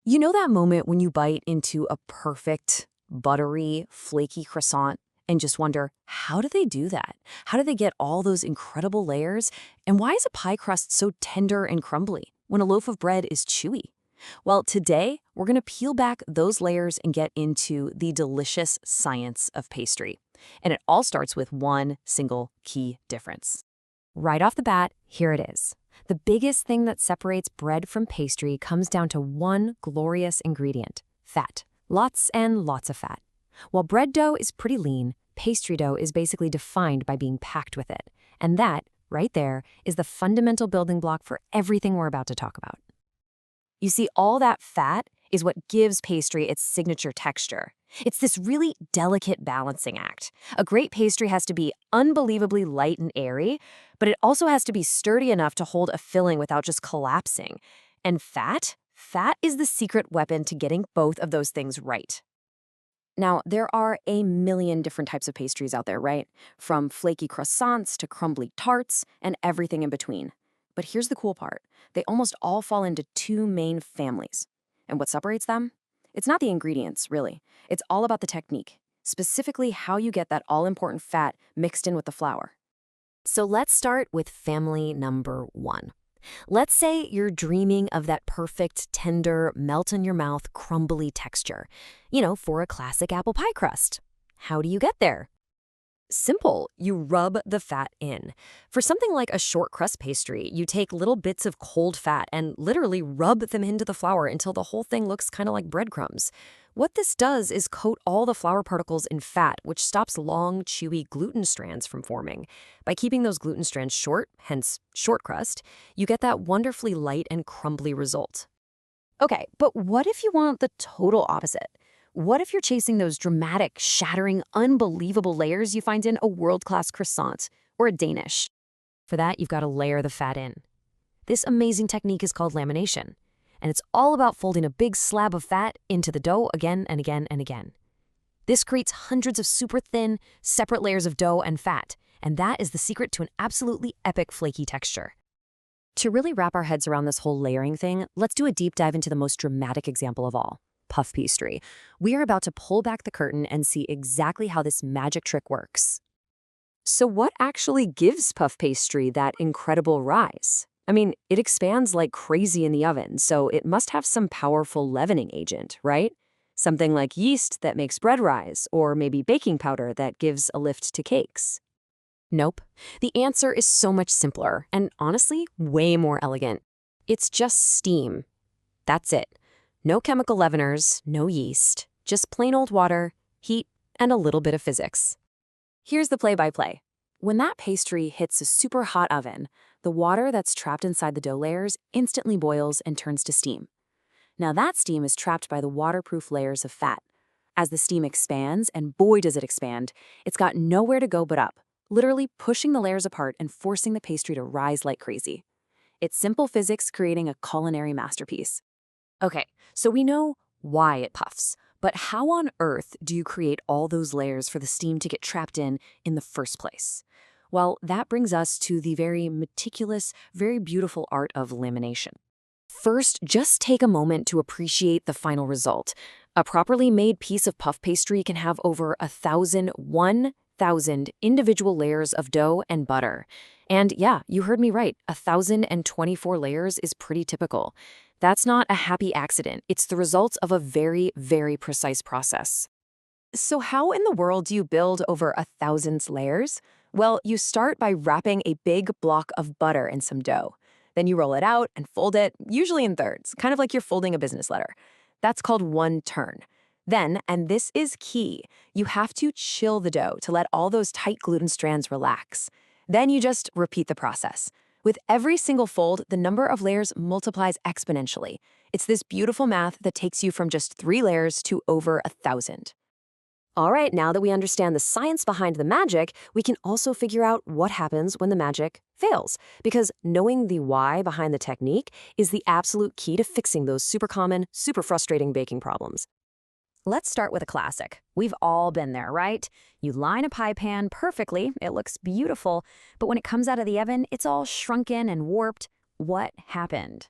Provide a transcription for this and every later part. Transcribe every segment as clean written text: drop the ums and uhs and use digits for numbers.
You know that moment when you bite into a perfect, buttery, flaky croissant and just wonder, how do they do that? How do they get all those incredible layers? And why is a pie crust so tender and crumbly when a loaf of bread is chewy? Well, today, we're going to peel back those layers and get into the delicious science of pastry. And it all starts with one single key difference. Right off the bat, here it is. The biggest thing that separates bread from pastry comes down to one glorious ingredient: fat. Lots and lots of fat. While bread dough is pretty lean, pastry dough is basically defined by being packed with it. And that, right there, is the fundamental building block for everything we're about to talk about. You see, all that fat is what gives pastry its signature texture. It's this really delicate balancing act. A great pastry has to be unbelievably light and airy, but it also has to be sturdy enough to hold a filling without just collapsing. And fat is the secret weapon to getting both of those things right. Now, there are a million different types of pastries out there, right? From flaky croissants to crumbly tarts and everything in between. But here's the cool part. They almost all fall into two main families. And what separates them? It's not the ingredients, really. It's all about the technique, specifically how you get that all-important fat mixed in with the flour. So let's start with family number one. Let's say you're dreaming of that perfect, tender, melt-in-your-mouth, crumbly texture. For a classic apple pie crust. How do you get there? Simple. You rub the fat in. For something like a short crust pastry, you take little bits of cold fat and literally rub them into the flour until the whole thing looks kind of like breadcrumbs. What this does is coat all the flour particles in fat, which stops long, chewy gluten strands from forming. By keeping those gluten strands short, hence short crust, you get that wonderfully light and crumbly result. Okay, but what if you want the total opposite? What if you're chasing those dramatic, shattering, unbelievable layers you find in a world-class croissant or a Danish? For that, you've got to layer the fat in. This amazing technique is called lamination, and it's all about folding a big slab of fat into the dough again and again and again. This creates hundreds of super thin, separate layers of dough and fat, and that is the secret to an absolutely epic flaky texture. To really wrap our heads around this whole layering thing, let's do a deep dive into the most dramatic example of all: puff pastry. We are about to pull back the curtain and see exactly how this magic trick works. So what actually gives puff pastry that incredible rise? I mean, it expands like crazy in the oven, so it must have some powerful leavening agent, right? Something like yeast that makes bread rise, or maybe baking powder that gives a lift to cakes. Nope. The answer is so much simpler and honestly, way more elegant. It's just steam. That's it. No chemical leaveners, no yeast, just plain old water, heat, and a little bit of physics. Here's the play-by-play. When that pastry hits a super hot oven, the water that's trapped inside the dough layers instantly boils and turns to steam. Now that steam is trapped by the waterproof layers of fat. As the steam expands, and boy does it expand, it's got nowhere to go but up, literally pushing the layers apart and forcing the pastry to rise like crazy. It's simple physics creating a culinary masterpiece. Okay, so we know why it puffs, but how on earth do you create all those layers for the steam to get trapped in the first place? Well, that brings us to the very meticulous, very beautiful art of lamination. First, just take a moment to appreciate the final result. A properly made piece of puff pastry can have over 1,000 individual layers of dough and butter. And yeah, you heard me right, 1,024 layers is pretty typical. That's not a happy accident. It's the result of a very, very precise process. So how in the world do you build over 1,000 layers? Well, you start by wrapping a big block of butter in some dough. Then you roll it out and fold it, usually in thirds, kind of like you're folding a business letter. That's called one turn. Then, and this is key, you have to chill the dough to let all those tight gluten strands relax. Then you just repeat the process. With every single fold, the number of layers multiplies exponentially. It's this beautiful math that takes you from just 3 layers to over 1,000. All right, now that we understand the science behind the magic, we can also figure out what happens when the magic fails. Because knowing the why behind the technique is the absolute key to fixing those super common, super frustrating baking problems. Let's start with a classic. We've all been there, right? You line a pie pan perfectly, it looks beautiful, but when it comes out of the oven, it's all shrunken and warped. What happened?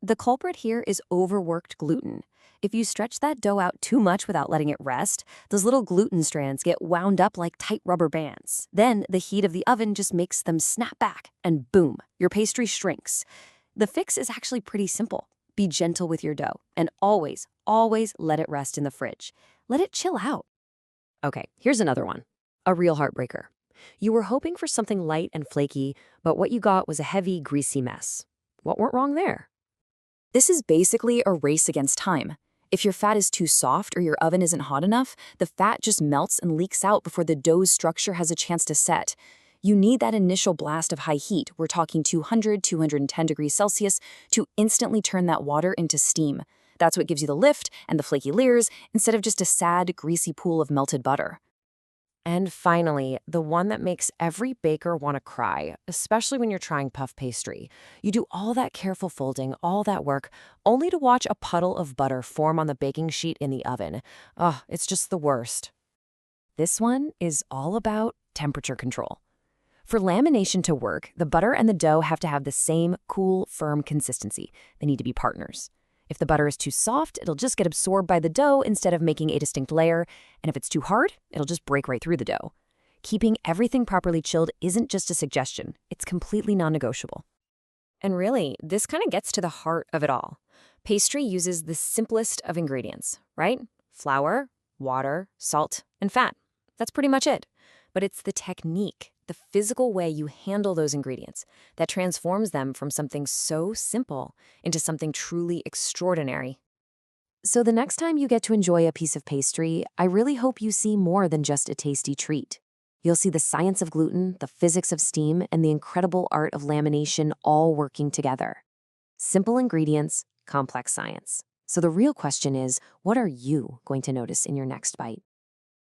The culprit here is overworked gluten. If you stretch that dough out too much without letting it rest, those little gluten strands get wound up like tight rubber bands. Then the heat of the oven just makes them snap back, and boom, your pastry shrinks. The fix is actually pretty simple. Be gentle with your dough, and always, always let it rest in the fridge. Let it chill out. Okay, here's another one. A real heartbreaker. You were hoping for something light and flaky, but what you got was a heavy, greasy mess. What went wrong there? This is basically a race against time. If your fat is too soft or your oven isn't hot enough, the fat just melts and leaks out before the dough's structure has a chance to set. You need that initial blast of high heat, we're talking 200, 210 degrees Celsius, to instantly turn that water into steam. That's what gives you the lift and the flaky layers instead of just a sad, greasy pool of melted butter. And finally, the one that makes every baker want to cry, especially when you're trying puff pastry. You do all that careful folding, all that work, only to watch a puddle of butter form on the baking sheet in the oven. Ugh, it's just the worst. This one is all about temperature control. For lamination to work, the butter and the dough have to have the same cool, firm consistency. They need to be partners. If the butter is too soft, it'll just get absorbed by the dough instead of making a distinct layer, and if it's too hard, it'll just break right through the dough. Keeping everything properly chilled isn't just a suggestion, it's completely non-negotiable. And really, this kind of gets to the heart of it all. Pastry uses the simplest of ingredients, right? Flour, water, salt, and fat. That's pretty much it. But it's the technique, the physical way you handle those ingredients, that transforms them from something so simple into something truly extraordinary. So the next time you get to enjoy a piece of pastry, I really hope you see more than just a tasty treat. You'll see the science of gluten, the physics of steam, and the incredible art of lamination all working together. Simple ingredients, complex science. So the real question is, what are you going to notice in your next bite?